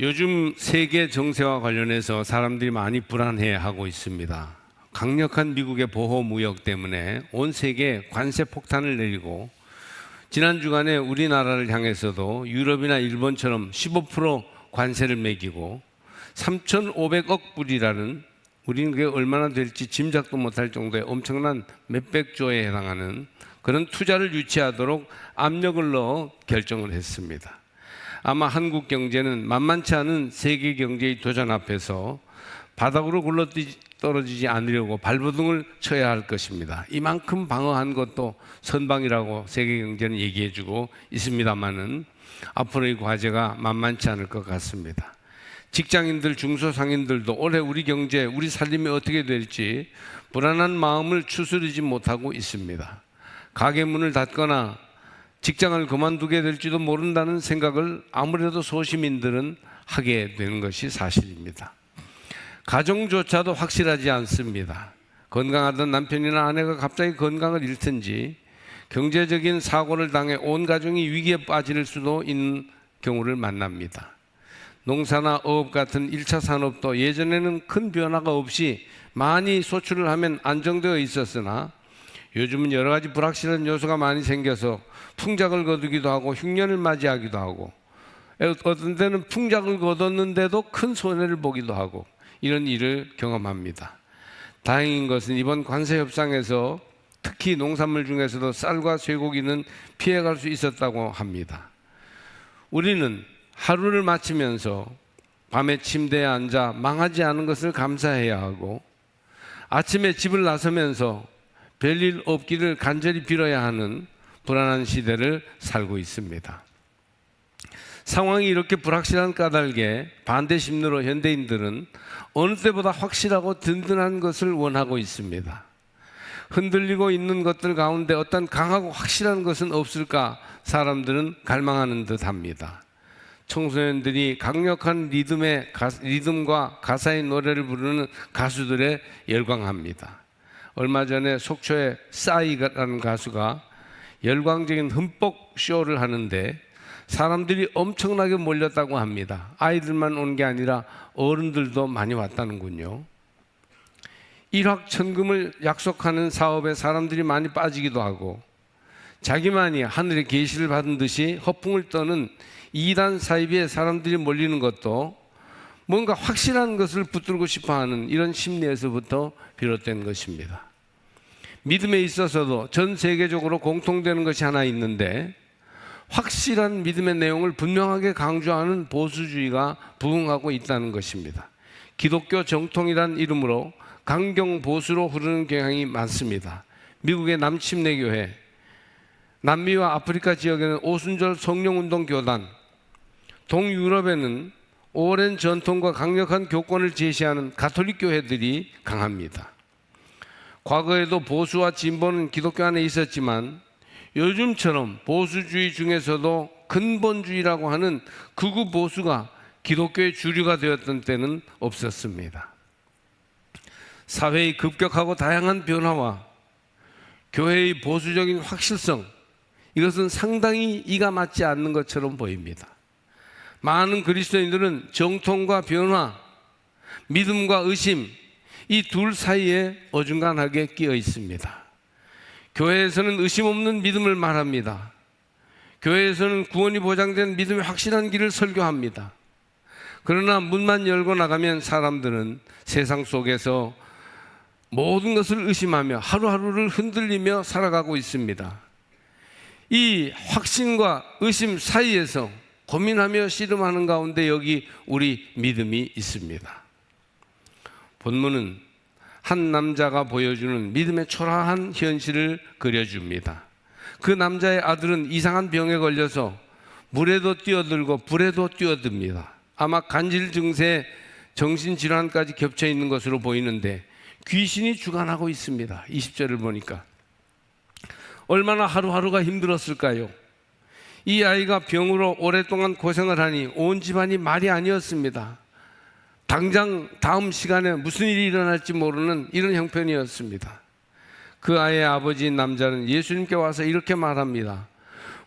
요즘 세계 정세와 관련해서 사람들이 많이 불안해하고 있습니다. 강력한 미국의 보호 무역 때문에 온 세계에 관세 폭탄을 내리고 지난 주간에 우리나라를 향해서도 유럽이나 일본처럼 15% 관세를 매기고 3,500억 불이라는 우리는 그게 얼마나 될지 짐작도 못할 정도의 엄청난 몇백 조에 해당하는 그런 투자를 유치하도록 압력을 넣어 결정을 했습니다. 아마 한국 경제는 만만치 않은 세계 경제의 도전 앞에서 바닥으로 굴러 떨어지지 않으려고 발버둥을 쳐야 할 것입니다. 이만큼 방어한 것도 선방이라고 세계 경제는 얘기해주고 있습니다만은 앞으로의 과제가 만만치 않을 것 같습니다. 직장인들, 중소상인들도 올해 우리 경제, 우리 살림이 어떻게 될지 불안한 마음을 추스르지 못하고 있습니다. 가게 문을 닫거나 직장을 그만두게 될지도 모른다는 생각을 아무래도 소시민들은 하게 되는 것이 사실입니다. 가정조차도 확실하지 않습니다. 건강하던 남편이나 아내가 갑자기 건강을 잃든지 경제적인 사고를 당해 온 가정이 위기에 빠질 수도 있는 경우를 만납니다. 농사나 어업 같은 1차 산업도 예전에는 큰 변화가 없이 많이 소출을 하면 안정되어 있었으나 요즘은 여러 가지 불확실한 요소가 많이 생겨서 풍작을 거두기도 하고 흉년을 맞이하기도 하고 어떤 때는 풍작을 거뒀는데도 큰 손해를 보기도 하고 이런 일을 경험합니다. 다행인 것은 이번 관세 협상에서 특히 농산물 중에서도 쌀과 쇠고기는 피해갈 수 있었다고 합니다. 우리는 하루를 마치면서 밤에 침대에 앉아 망하지 않은 것을 감사해야 하고 아침에 집을 나서면서 별일 없기를 간절히 빌어야 하는 불안한 시대를 살고 있습니다. 상황이 이렇게 불확실한 까닭에 반대 심리로 현대인들은 어느 때보다 확실하고 든든한 것을 원하고 있습니다. 흔들리고 있는 것들 가운데 어떤 강하고 확실한 것은 없을까 사람들은 갈망하는 듯합니다. 청소년들이 강력한 리듬과 가사의 노래를 부르는 가수들에 열광합니다. 얼마 전에 속초의 싸이라는 가수가 열광적인 흠뻑 쇼를 하는데 사람들이 엄청나게 몰렸다고 합니다. 아이들만 온 게 아니라 어른들도 많이 왔다는군요. 일확천금을 약속하는 사업에 사람들이 많이 빠지기도 하고 자기만이 하늘의 계시를 받은 듯이 허풍을 떠는 이단 사이비에 사람들이 몰리는 것도 뭔가 확실한 것을 붙들고 싶어하는 이런 심리에서부터 비롯된 것입니다. 믿음에 있어서도 전 세계적으로 공통되는 것이 하나 있는데 확실한 믿음의 내용을 분명하게 강조하는 보수주의가 부흥하고 있다는 것입니다. 기독교 정통이란 이름으로 강경 보수로 흐르는 경향이 많습니다. 미국의 남침례교회, 남미와 아프리카 지역에는 오순절 성령운동 교단, 동유럽에는 오랜 전통과 강력한 교권을 제시하는 가톨릭 교회들이 강합니다. 과거에도 보수와 진보는 기독교 안에 있었지만 요즘처럼 보수주의 중에서도 근본주의라고 하는 극우 보수가 기독교의 주류가 되었던 때는 없었습니다. 사회의 급격하고 다양한 변화와 교회의 보수적인 확실성, 이것은 상당히 이가 맞지 않는 것처럼 보입니다. 많은 그리스도인들은 정통과 변화, 믿음과 의심, 이 둘 사이에 어중간하게 끼어 있습니다. 교회에서는 의심 없는 믿음을 말합니다. 교회에서는 구원이 보장된 믿음의 확실한 길을 설교합니다. 그러나 문만 열고 나가면 사람들은 세상 속에서 모든 것을 의심하며 하루하루를 흔들리며 살아가고 있습니다. 이 확신과 의심 사이에서 고민하며 씨름하는 가운데 여기 우리 믿음이 있습니다. 본문은 한 남자가 보여주는 믿음의 초라한 현실을 그려줍니다. 그 남자의 아들은 이상한 병에 걸려서 물에도 뛰어들고 불에도 뛰어듭니다. 아마 간질 증세, 정신질환까지 겹쳐 있는 것으로 보이는데 귀신이 주관하고 있습니다. 20절을 보니까 얼마나 하루하루가 힘들었을까요? 이 아이가 병으로 오랫동안 고생을 하니 온 집안이 말이 아니었습니다. 당장 다음 시간에 무슨 일이 일어날지 모르는 이런 형편이었습니다. 그 아이의 아버지인 남자는 예수님께 와서 이렇게 말합니다.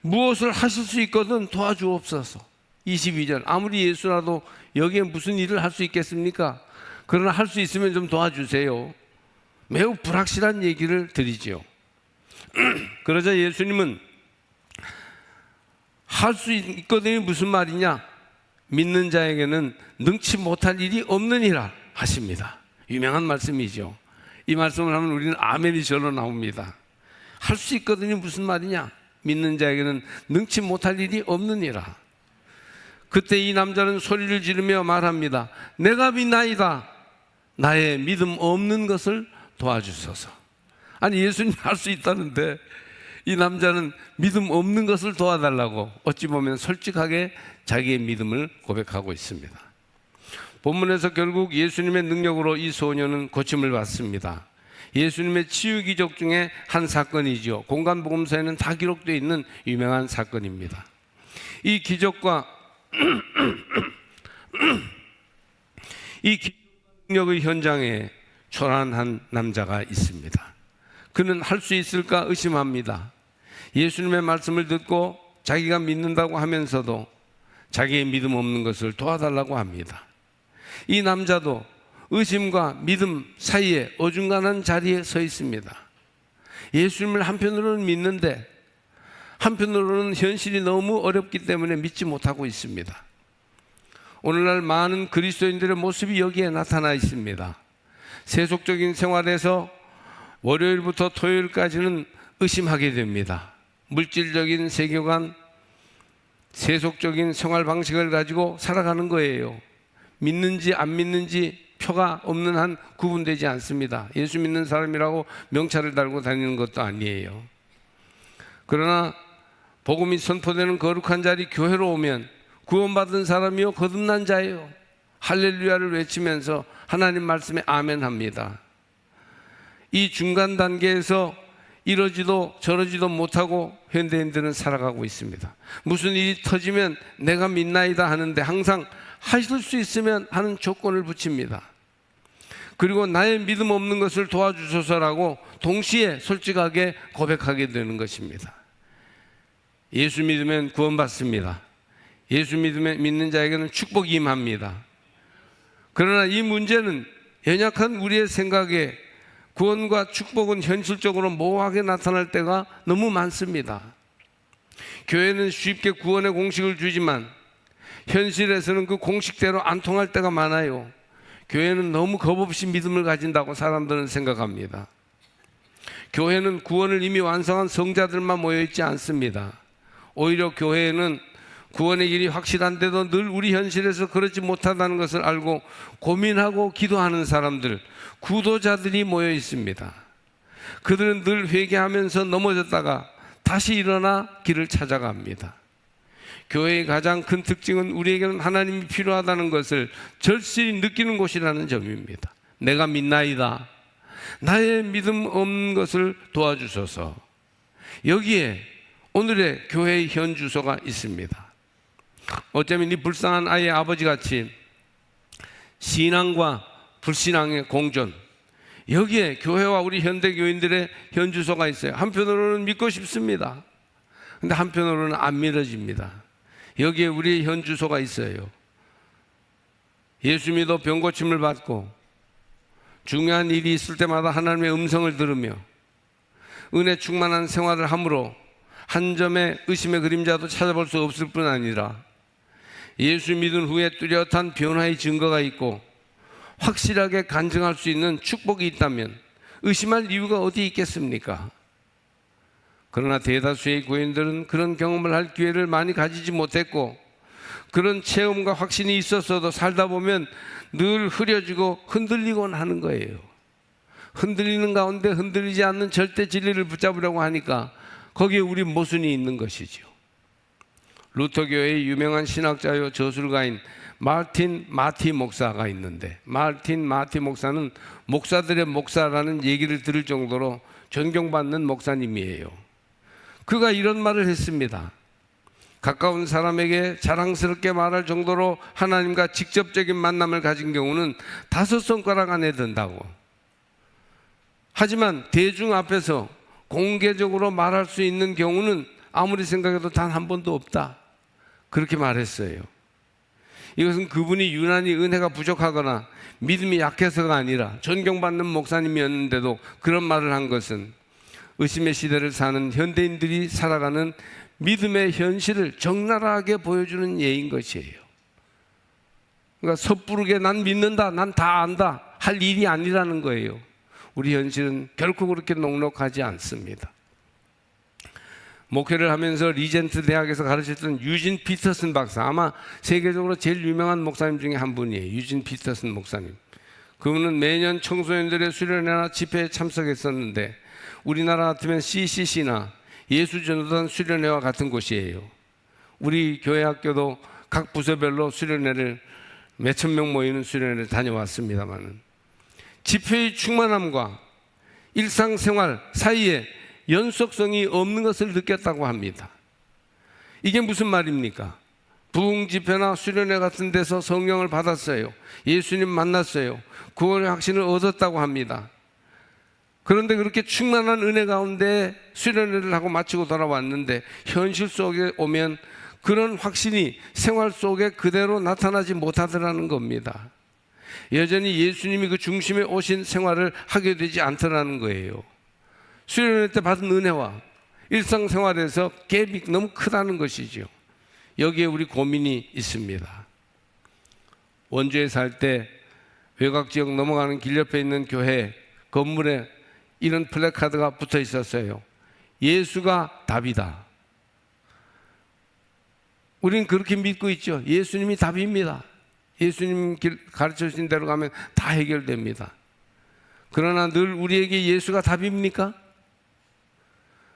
무엇을 하실 수 있거든 도와주옵소서. 22절. 아무리 예수라도 여기에 무슨 일을 할 수 있겠습니까? 그러나 할 수 있으면 좀 도와주세요. 매우 불확실한 얘기를 드리지요. 그러자 예수님은 할 수 있거든요. 무슨 말이냐? 믿는 자에게는 능치 못할 일이 없느니라 하십니다. 유명한 말씀이죠. 이 말씀을 하면 우리는 아멘이 절로 나옵니다. 할 수 있거든요. 무슨 말이냐? 믿는 자에게는 능치 못할 일이 없느니라. 그때 이 남자는 소리를 지르며 말합니다. 내가 믿나이다. 나의 믿음 없는 것을 도와주소서. 아니, 예수님 할 수 있다는데 이 남자는 믿음 없는 것을 도와달라고 어찌 보면 솔직하게 자기의 믿음을 고백하고 있습니다. 본문에서 결국 예수님의 능력으로 이 소년은 고침을 받습니다. 예수님의 치유 기적 중에 한 사건이죠. 공간복음서에는 다 기록되어 있는 유명한 사건입니다. 이 기적과 이 능력의 현장에 초라한 남자가 있습니다. 그는 할 수 있을까 의심합니다. 예수님의 말씀을 듣고 자기가 믿는다고 하면서도 자기의 믿음 없는 것을 도와달라고 합니다. 이 남자도 의심과 믿음 사이에 어중간한 자리에 서 있습니다. 예수님을 한편으로는 믿는데 한편으로는 현실이 너무 어렵기 때문에 믿지 못하고 있습니다. 오늘날 많은 그리스도인들의 모습이 여기에 나타나 있습니다. 세속적인 생활에서 월요일부터 토요일까지는 의심하게 됩니다. 물질적인 세계관, 세속적인 생활 방식을 가지고 살아가는 거예요. 믿는지 안 믿는지 표가 없는 한 구분되지 않습니다. 예수 믿는 사람이라고 명찰을 달고 다니는 것도 아니에요. 그러나 복음이 선포되는 거룩한 자리 교회로 오면 구원받은 사람이요 거듭난 자예요. 할렐루야를 외치면서 하나님 말씀에 아멘합니다. 이 중간 단계에서 이러지도 저러지도 못하고 현대인들은 살아가고 있습니다. 무슨 일이 터지면 내가 믿나이다 하는데 항상 하실 수 있으면 하는 조건을 붙입니다. 그리고 나의 믿음 없는 것을 도와주소서라고 동시에 솔직하게 고백하게 되는 것입니다. 예수 믿으면 구원받습니다. 예수 믿는 자에게는 축복이 임합니다. 그러나 이 문제는 연약한 우리의 생각에 구원과 축복은 현실적으로 모호하게 나타날 때가 너무 많습니다. 교회는 쉽게 구원의 공식을 주지만 현실에서는 그 공식대로 안 통할 때가 많아요. 교회는 너무 겁없이 믿음을 가진다고 사람들은 생각합니다. 교회는 구원을 이미 완성한 성자들만 모여있지 않습니다. 오히려 교회에는 구원의 길이 확실한데도 늘 우리 현실에서 그렇지 못하다는 것을 알고 고민하고 기도하는 사람들, 구도자들이 모여 있습니다. 그들은 늘 회개하면서 넘어졌다가 다시 일어나 길을 찾아갑니다. 교회의 가장 큰 특징은 우리에게는 하나님이 필요하다는 것을 절실히 느끼는 곳이라는 점입니다. 내가 믿나이다. 나의 믿음 없는 것을 도와주소서. 여기에 오늘의 교회의 현 주소가 있습니다. 어쩌면 이 불쌍한 아이의 아버지같이 신앙과 불신앙의 공존, 여기에 교회와 우리 현대교인들의 현 주소가 있어요. 한편으로는 믿고 싶습니다. 근데 한편으로는 안 믿어집니다. 여기에 우리의 현 주소가 있어요. 예수 믿어 병고침을 받고 중요한 일이 있을 때마다 하나님의 음성을 들으며 은혜 충만한 생활을 함으로 한 점의 의심의 그림자도 찾아볼 수 없을 뿐 아니라 예수 믿은 후에 뚜렷한 변화의 증거가 있고 확실하게 간증할 수 있는 축복이 있다면 의심할 이유가 어디 있겠습니까? 그러나 대다수의 교인들은 그런 경험을 할 기회를 많이 가지지 못했고 그런 체험과 확신이 있었어도 살다 보면 늘 흐려지고 흔들리곤 하는 거예요. 흔들리는 가운데 흔들리지 않는 절대 진리를 붙잡으려고 하니까 거기에 우리 모순이 있는 것이죠. 루터교회의 유명한 신학자요 저술가인 마르틴 마티 목사가 있는데, 마르틴 마티 목사는 목사들의 목사라는 얘기를 들을 정도로 존경받는 목사님이에요. 그가 이런 말을 했습니다. 가까운 사람에게 자랑스럽게 말할 정도로 하나님과 직접적인 만남을 가진 경우는 5손가락 안에 든다고. 하지만 대중 앞에서 공개적으로 말할 수 있는 경우는 아무리 생각해도 단 한 번도 없다. 그렇게 말했어요. 이것은 그분이 유난히 은혜가 부족하거나 믿음이 약해서가 아니라 존경받는 목사님이었는데도 그런 말을 한 것은 의심의 시대를 사는 현대인들이 살아가는 믿음의 현실을 적나라하게 보여주는 예인 것이에요. 그러니까 섣부르게 난 믿는다, 난 다 안다 할 일이 아니라는 거예요. 우리 현실은 결코 그렇게 녹록하지 않습니다. 목회를 하면서 리젠트 대학에서 가르쳤던 유진 피터슨 박사, 아마 세계적으로 제일 유명한 목사님 중에 한 분이에요. 유진 피터슨 목사님. 그분은 매년 청소년들의 수련회나 집회에 참석했었는데 우리나라 같으면 CCC나 예수전도단 수련회와 같은 곳이에요. 우리 교회 학교도 각 부서별로 수련회를 몇천 명 모이는 수련회를 다녀왔습니다만 집회의 충만함과 일상생활 사이에 연속성이 없는 것을 느꼈다고 합니다. 이게 무슨 말입니까? 부흥 집회나 수련회 같은 데서 성령을 받았어요. 예수님 만났어요. 구원의 확신을 얻었다고 합니다. 그런데 그렇게 충만한 은혜 가운데 수련회를 하고 마치고 돌아왔는데 현실 속에 오면 그런 확신이 생활 속에 그대로 나타나지 못하더라는 겁니다. 여전히 예수님이 그 중심에 오신 생활을 하게 되지 않더라는 거예요. 수련회 때 받은 은혜와 일상생활에서 갭이 너무 크다는 것이죠. 여기에 우리 고민이 있습니다. 원주에 살 때 외곽 지역 넘어가는 길 옆에 있는 교회 건물에 이런 플래카드가 붙어 있었어요. 예수가 답이다. 우리는 그렇게 믿고 있죠. 예수님이 답입니다. 예수님 가르쳐 주신 대로 가면 다 해결됩니다. 그러나 늘 우리에게 예수가 답입니까?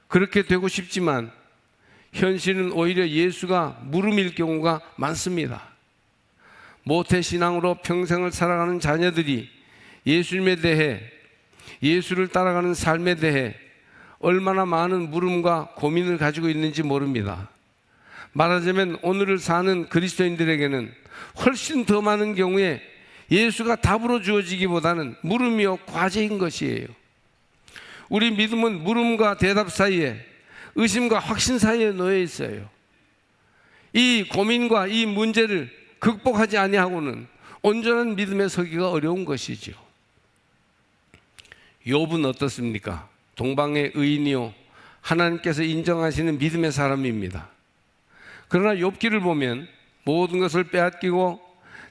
그렇게 되고 싶지만 현실은 오히려 예수가 물음일 경우가 많습니다. 모태신앙으로 평생을 살아가는 자녀들이 예수님에 대해, 예수를 따라가는 삶에 대해 얼마나 많은 물음과 고민을 가지고 있는지 모릅니다. 말하자면 오늘을 사는 그리스도인들에게는 훨씬 더 많은 경우에 예수가 답으로 주어지기보다는 물음이요 과제인 것이에요. 우리 믿음은 물음과 대답 사이에, 의심과 확신 사이에 놓여 있어요. 이 고민과 이 문제를 극복하지 아니하고는 온전한 믿음에 서기가 어려운 것이죠. 욥은 어떻습니까? 동방의 의인이요 하나님께서 인정하시는 믿음의 사람입니다. 그러나 욥기를 보면 모든 것을 빼앗기고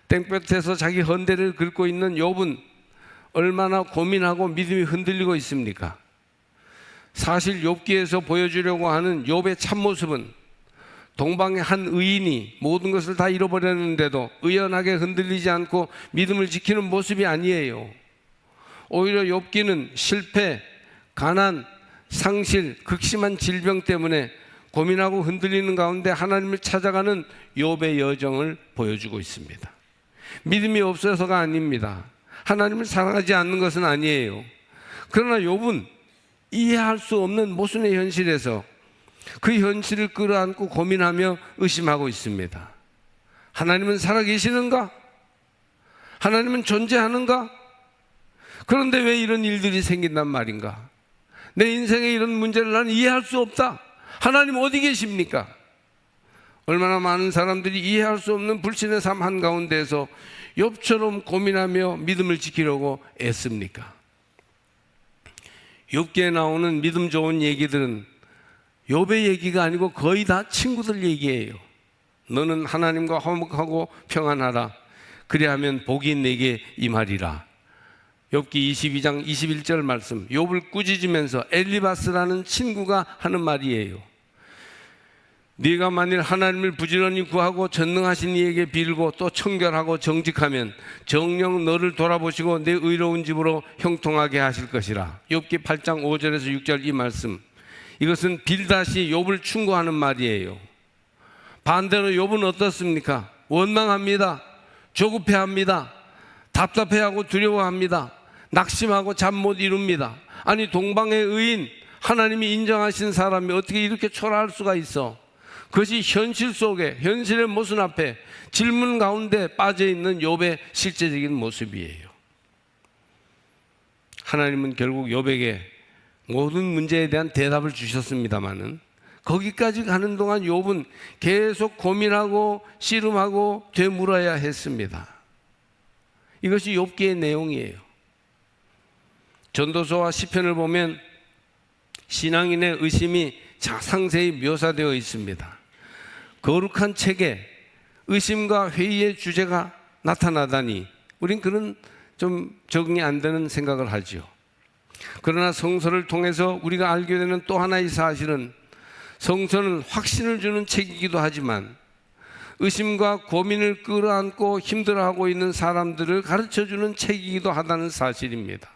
땡볕에서 자기 헌대를 긁고 있는 욥은 얼마나 고민하고 믿음이 흔들리고 있습니까? 사실 욥기에서 보여주려고 하는 욥의 참모습은 동방의 한 의인이 모든 것을 다 잃어버렸는데도 의연하게 흔들리지 않고 믿음을 지키는 모습이 아니에요. 오히려 욥기는 실패, 가난, 상실, 극심한 질병 때문에 고민하고 흔들리는 가운데 하나님을 찾아가는 욥의 여정을 보여주고 있습니다. 믿음이 없어서가 아닙니다. 하나님을 사랑하지 않는 것은 아니에요. 그러나 욥은 이해할 수 없는 모순의 현실에서 그 현실을 끌어안고 고민하며 의심하고 있습니다. 하나님은 살아계시는가? 하나님은 존재하는가? 그런데 왜 이런 일들이 생긴단 말인가? 내 인생에 이런 문제를 나는 이해할 수 없다. 하나님 어디 계십니까? 얼마나 많은 사람들이 이해할 수 없는 불신의 삶 한가운데에서 욥처럼 고민하며 믿음을 지키려고 애씁니까? 욥기에 나오는 믿음 좋은 얘기들은 욥의 얘기가 아니고 거의 다 친구들 얘기예요. 너는 하나님과 화목하고 평안하라. 그리하면 복이 내게 임하리라. 욥기 22장 21절 말씀, 욥을 꾸짖으면서 엘리바스라는 친구가 하는 말이에요. 네가 만일 하나님을 부지런히 구하고 전능하신 이에게 빌고 또 청결하고 정직하면 정녕 너를 돌아보시고 내 의로운 집으로 형통하게 하실 것이라. 욥기 8장 5절에서 6절 이 말씀, 이것은 빌다시 욥을 충고하는 말이에요. 반대로 욥은 어떻습니까? 원망합니다. 조급해합니다. 답답해하고 두려워합니다. 낙심하고 잠 못 이룹니다. 아니 동방의 의인, 하나님이 인정하신 사람이 어떻게 이렇게 초라할 수가 있어? 그것이 현실 속에, 현실의 모순 앞에 질문 가운데 빠져있는 욥의 실제적인 모습이에요. 하나님은 결국 욥에게 모든 문제에 대한 대답을 주셨습니다마는 거기까지 가는 동안 욥은 계속 고민하고 씨름하고 되물어야 했습니다. 이것이 욥기의 내용이에요. 전도서와 시편을 보면 신앙인의 의심이 상세히 묘사되어 있습니다. 거룩한 책에 의심과 회의의 주제가 나타나다니 우린 그런 좀 적응이 안 되는 생각을 하죠. 그러나 성서를 통해서 우리가 알게 되는 또 하나의 사실은 성서는 확신을 주는 책이기도 하지만 의심과 고민을 끌어안고 힘들어하고 있는 사람들을 가르쳐주는 책이기도 하다는 사실입니다.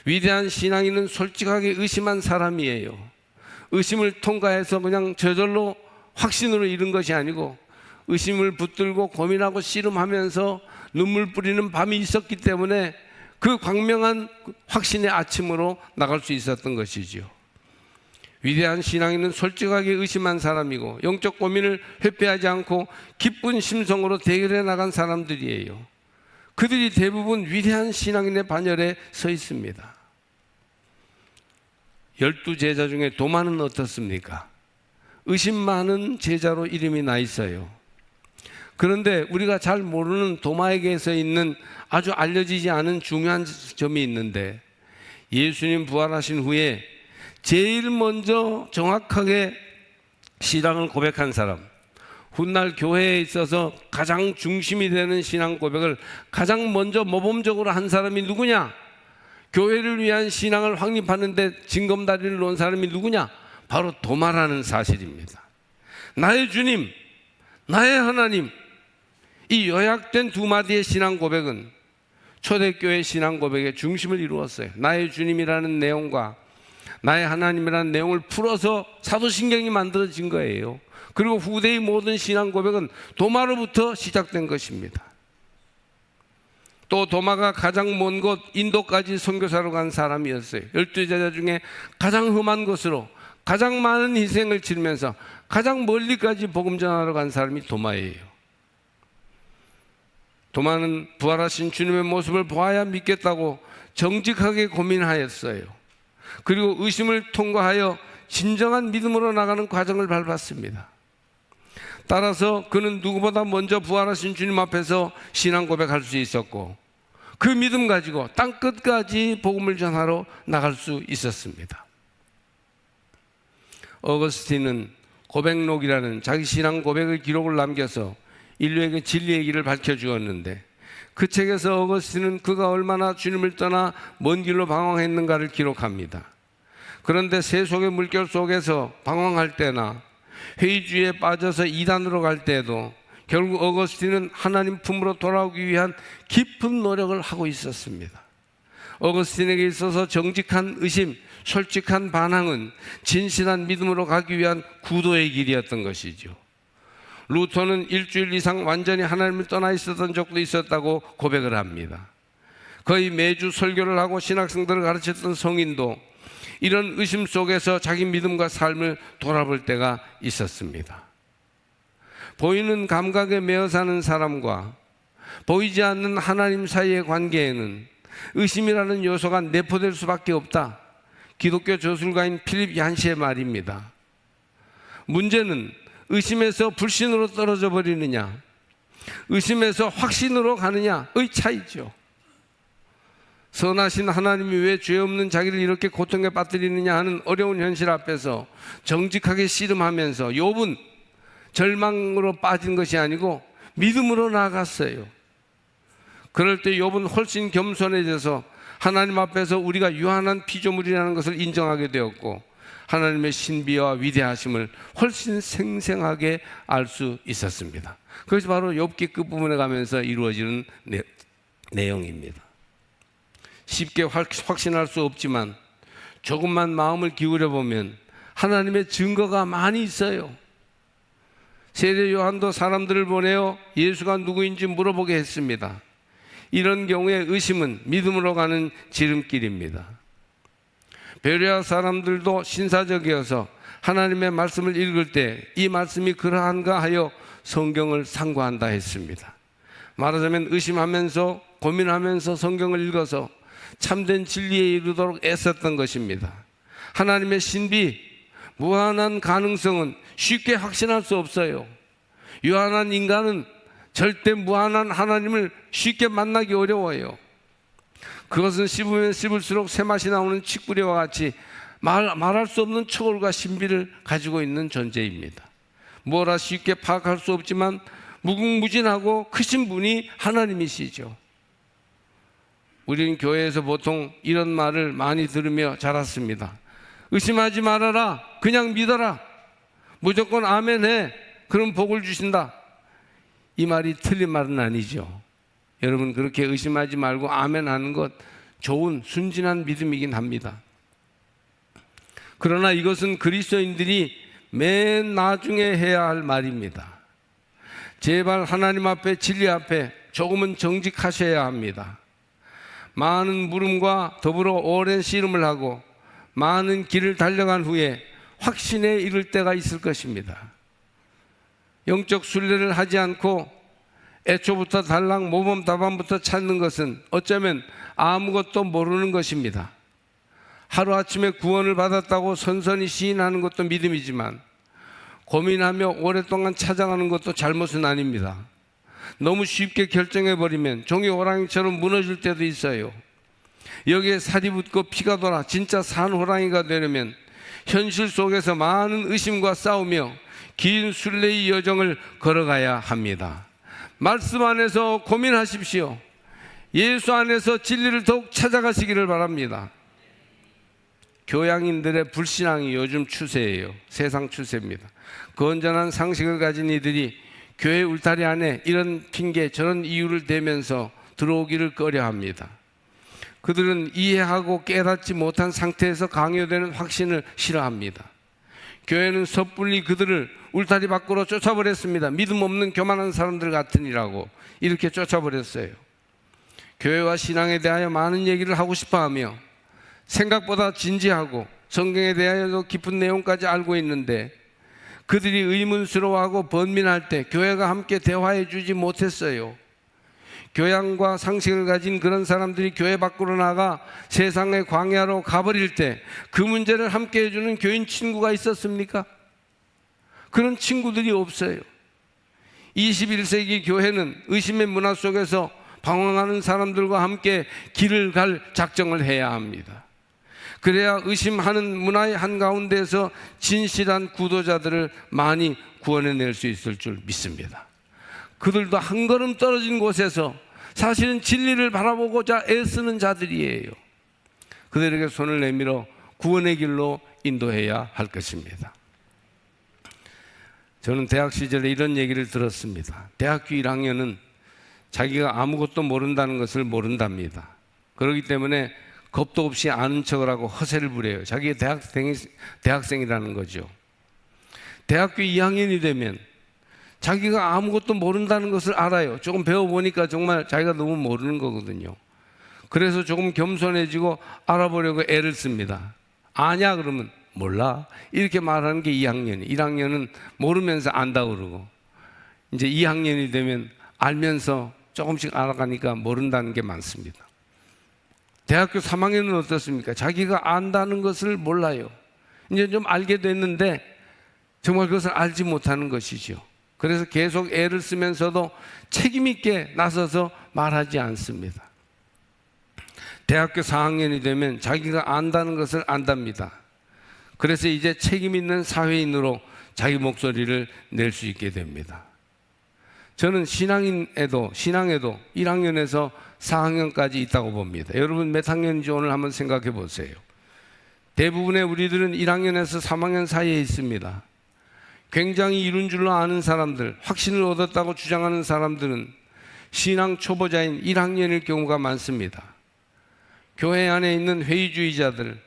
위대한 신앙인은 솔직하게 의심한 사람이에요. 의심을 통과해서 그냥 저절로 확신으로 이른 것이 아니고 의심을 붙들고 고민하고 씨름하면서 눈물 뿌리는 밤이 있었기 때문에 그 광명한 확신의 아침으로 나갈 수 있었던 것이지요. 위대한 신앙인은 솔직하게 의심한 사람이고 영적 고민을 회피하지 않고 기쁜 심성으로 대결해 나간 사람들이에요. 그들이 대부분 위대한 신앙인의 반열에 서 있습니다. 12제자 중에 도마는 어떻습니까? 의심 많은 제자로 이름이 나 있어요. 그런데 우리가 잘 모르는 도마에게서 있는 아주 알려지지 않은 중요한 점이 있는데, 예수님 부활하신 후에 제일 먼저 정확하게 신앙을 고백한 사람, 훗날 교회에 있어서 가장 중심이 되는 신앙 고백을 가장 먼저 모범적으로 한 사람이 누구냐? 교회를 위한 신앙을 확립하는데 징검다리를 놓은 사람이 누구냐? 바로 도마라는 사실입니다. 나의 주님, 나의 하나님, 이 요약된 두 마디의 신앙 고백은 초대교회 신앙 고백의 중심을 이루었어요. 나의 주님이라는 내용과 나의 하나님이라는 내용을 풀어서 사도신경이 만들어진 거예요. 그리고 후대의 모든 신앙 고백은 도마로부터 시작된 것입니다. 또 도마가 가장 먼 곳 인도까지 선교사로 간 사람이었어요. 12제자 중에 가장 험한 곳으로 가장 많은 희생을 치르면서 가장 멀리까지 복음 전하러 간 사람이 도마예요. 도마는 부활하신 주님의 모습을 보아야 믿겠다고 정직하게 고민하였어요. 그리고 의심을 통과하여 진정한 믿음으로 나가는 과정을 밟았습니다. 따라서 그는 누구보다 먼저 부활하신 주님 앞에서 신앙 고백할 수 있었고, 그 믿음 가지고 땅끝까지 복음을 전하러 나갈 수 있었습니다. 어거스틴은 고백록이라는 자기 신앙 고백의 기록을 남겨서 인류에게 진리의 길을 밝혀주었는데, 그 책에서 어거스틴은 그가 얼마나 주님을 떠나 먼 길로 방황했는가를 기록합니다. 그런데 세속의 물결 속에서 방황할 때나 회의주의에 빠져서 이단으로 갈 때에도 결국 어거스틴은 하나님 품으로 돌아오기 위한 깊은 노력을 하고 있었습니다. 어거스틴에게 있어서 정직한 의심, 솔직한 반항은 진실한 믿음으로 가기 위한 구도의 길이었던 것이죠. 루터는 일주일 이상 완전히 하나님을 떠나 있었던 적도 있었다고 고백을 합니다. 거의 매주 설교를 하고 신학생들을 가르쳤던 성인도 이런 의심 속에서 자기 믿음과 삶을 돌아볼 때가 있었습니다. 보이는 감각에 매여 사는 사람과 보이지 않는 하나님 사이의 관계에는 의심이라는 요소가 내포될 수밖에 없다. 기독교 저술가인 필립 얀시의 말입니다. 문제는 의심에서 불신으로 떨어져 버리느냐, 의심에서 확신으로 가느냐의 차이죠. 선하신 하나님이 왜 죄 없는 자기를 이렇게 고통에 빠뜨리느냐 하는 어려운 현실 앞에서 정직하게 씨름하면서 욥은 절망으로 빠진 것이 아니고 믿음으로 나아갔어요. 그럴 때 욥은 훨씬 겸손해져서 하나님 앞에서 우리가 유한한 피조물이라는 것을 인정하게 되었고, 하나님의 신비와 위대하심을 훨씬 생생하게 알 수 있었습니다. 그것이 바로 욥기 끝부분에 가면서 이루어지는 내용입니다. 쉽게 확신할 수 없지만 조금만 마음을 기울여 보면 하나님의 증거가 많이 있어요. 세례 요한도 사람들을 보내어 예수가 누구인지 물어보게 했습니다. 이런 경우에 의심은 믿음으로 가는 지름길입니다. 베레아 사람들도 신사적이어서 하나님의 말씀을 읽을 때 이 말씀이 그러한가 하여 성경을 상고한다 했습니다. 말하자면 의심하면서 고민하면서 성경을 읽어서 참된 진리에 이르도록 애썼던 것입니다. 하나님의 신비, 무한한 가능성은 쉽게 확신할 수 없어요. 유한한 인간은 절대 무한한 하나님을 쉽게 만나기 어려워요. 그것은 씹으면 씹을수록 새맛이 나오는 치꾸리와 같이 말할 수 없는 초월과 신비를 가지고 있는 존재입니다. 뭐라 쉽게 파악할 수 없지만 무궁무진하고 크신 분이 하나님이시죠. 우리는 교회에서 보통 이런 말을 많이 들으며 자랐습니다. 의심하지 말아라. 그냥 믿어라. 무조건 아멘해. 그럼 복을 주신다. 이 말이 틀린 말은 아니죠. 여러분, 그렇게 의심하지 말고 아멘하는 것 좋은 순진한 믿음이긴 합니다. 그러나 이것은 그리스도인들이 맨 나중에 해야 할 말입니다. 제발 하나님 앞에, 진리 앞에 조금은 정직하셔야 합니다. 많은 물음과 더불어 오랜 씨름을 하고 많은 길을 달려간 후에 확신에 이를 때가 있을 것입니다. 영적 순례를 하지 않고 애초부터 달랑 모범 답안부터 찾는 것은 어쩌면 아무것도 모르는 것입니다. 하루아침에 구원을 받았다고 선선히 시인하는 것도 믿음이지만 고민하며 오랫동안 찾아가는 것도 잘못은 아닙니다. 너무 쉽게 결정해버리면 종이 호랑이처럼 무너질 때도 있어요. 여기에 살이 붙고 피가 돌아 진짜 산 호랑이가 되려면 현실 속에서 많은 의심과 싸우며 긴 순례의 여정을 걸어가야 합니다. 말씀 안에서 고민하십시오. 예수 안에서 진리를 더욱 찾아가시기를 바랍니다. 교양인들의 불신앙이 요즘 추세예요. 세상 추세입니다. 건전한 상식을 가진 이들이 교회 울타리 안에 이런 핑계 저런 이유를 대면서 들어오기를 꺼려합니다. 그들은 이해하고 깨닫지 못한 상태에서 강요되는 확신을 싫어합니다. 교회는 섣불리 그들을 울타리 밖으로 쫓아버렸습니다. 믿음 없는 교만한 사람들 같으니라고 이렇게 쫓아버렸어요. 교회와 신앙에 대하여 많은 얘기를 하고 싶어하며 생각보다 진지하고 성경에 대하여도 깊은 내용까지 알고 있는데 그들이 의문스러워하고 번민할 때 교회가 함께 대화해 주지 못했어요. 교양과 상식을 가진 그런 사람들이 교회 밖으로 나가 세상의 광야로 가버릴 때 그 문제를 함께 해주는 교인 친구가 있었습니까? 그런 친구들이 없어요. 21세기 교회는 의심의 문화 속에서 방황하는 사람들과 함께 길을 갈 작정을 해야 합니다. 그래야 의심하는 문화의 한가운데서 진실한 구도자들을 많이 구원해낼 수 있을 줄 믿습니다. 그들도 한 걸음 떨어진 곳에서 사실은 진리를 바라보고자 애쓰는 자들이에요. 그들에게 손을 내밀어 구원의 길로 인도해야 할 것입니다. 저는 대학 시절에 이런 얘기를 들었습니다. 대학교 1학년은 자기가 아무것도 모른다는 것을 모른답니다. 그렇기 때문에 겁도 없이 아는 척을 하고 허세를 부려요. 자기가 대학생이라는 거죠. 대학교 2학년이 되면 자기가 아무것도 모른다는 것을 알아요. 조금 배워보니까 정말 자기가 너무 모르는 거거든요. 그래서 조금 겸손해지고 알아보려고 애를 씁니다. 아냐 그러면 몰라 이렇게 말하는 게 2학년이. 1학년은 모르면서 안다 그러고 이제 2학년이 되면 알면서 조금씩 알아가니까 모른다는 게 많습니다. 대학교 3학년은 어떻습니까? 자기가 안다는 것을 몰라요. 이제 좀 알게 됐는데 정말 그것을 알지 못하는 것이죠. 그래서 계속 애를 쓰면서도 책임 있게 나서서 말하지 않습니다. 대학교 4학년이 되면 자기가 안다는 것을 안답니다. 그래서 이제 책임 있는 사회인으로 자기 목소리를 낼 수 있게 됩니다. 저는 신앙에도 1학년에서 4학년까지 있다고 봅니다. 여러분 몇 학년인지 오늘 한번 생각해 보세요. 대부분의 우리들은 1학년에서 3학년 사이에 있습니다. 굉장히 이룬 줄로 아는 사람들, 확신을 얻었다고 주장하는 사람들은 신앙 초보자인 1학년일 경우가 많습니다. 교회 안에 있는 회의주의자들,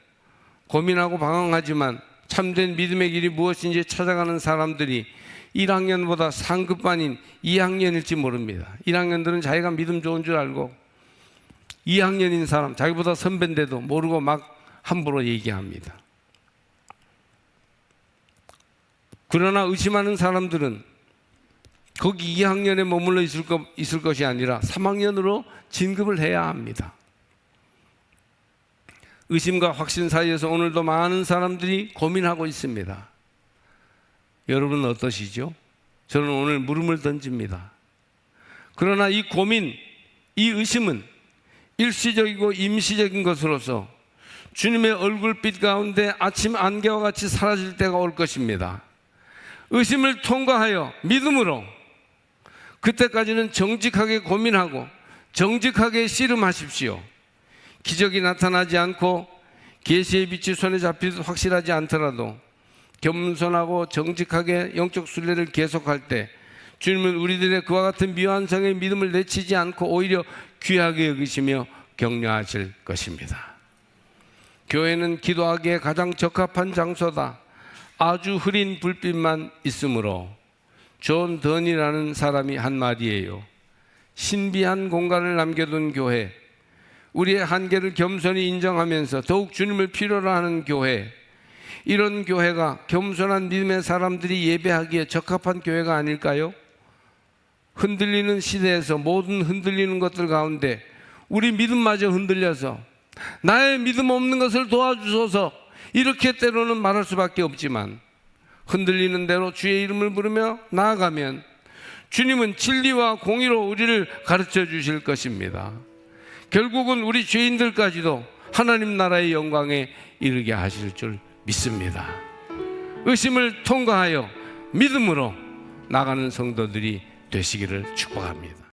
고민하고 방황하지만 참된 믿음의 길이 무엇인지 찾아가는 사람들이 1학년보다 상급반인 2학년일지 모릅니다. 1학년들은 자기가 믿음 좋은 줄 알고 2학년인 사람, 자기보다 선배인데도 모르고 막 함부로 얘기합니다. 그러나 의심하는 사람들은 거기 2학년에 머물러 있을 것이 아니라 3학년으로 진급을 해야 합니다. 의심과 확신 사이에서 오늘도 많은 사람들이 고민하고 있습니다. 여러분은 어떠시죠? 저는 오늘 물음을 던집니다. 그러나 이 고민, 이 의심은 일시적이고 임시적인 것으로서 주님의 얼굴빛 가운데 아침 안개와 같이 사라질 때가 올 것입니다. 의심을 통과하여 믿음으로 그때까지는 정직하게 고민하고 정직하게 씨름하십시오. 기적이 나타나지 않고 계시의 빛이 손에 잡히듯 확실하지 않더라도 겸손하고 정직하게 영적 순례를 계속할 때 주님은 우리들의 그와 같은 미완성의 믿음을 내치지 않고 오히려 귀하게 여기시며 격려하실 것입니다. 교회는 기도하기에 가장 적합한 장소다. 아주 흐린 불빛만 있으므로 존 던이라는 사람이 한 말이에요. 신비한 공간을 남겨둔 교회, 우리의 한계를 겸손히 인정하면서 더욱 주님을 필요로 하는 교회, 이런 교회가 겸손한 믿음의 사람들이 예배하기에 적합한 교회가 아닐까요? 흔들리는 시대에서 모든 흔들리는 것들 가운데 우리 믿음마저 흔들려서 나의 믿음 없는 것을 도와주소서 이렇게 때로는 말할 수밖에 없지만 흔들리는 대로 주의 이름을 부르며 나아가면 주님은 진리와 공의로 우리를 가르쳐 주실 것입니다. 결국은 우리 죄인들까지도 하나님 나라의 영광에 이르게 하실 줄 믿습니다. 의심을 통과하여 믿음으로 나가는 성도들이 되시기를 축복합니다.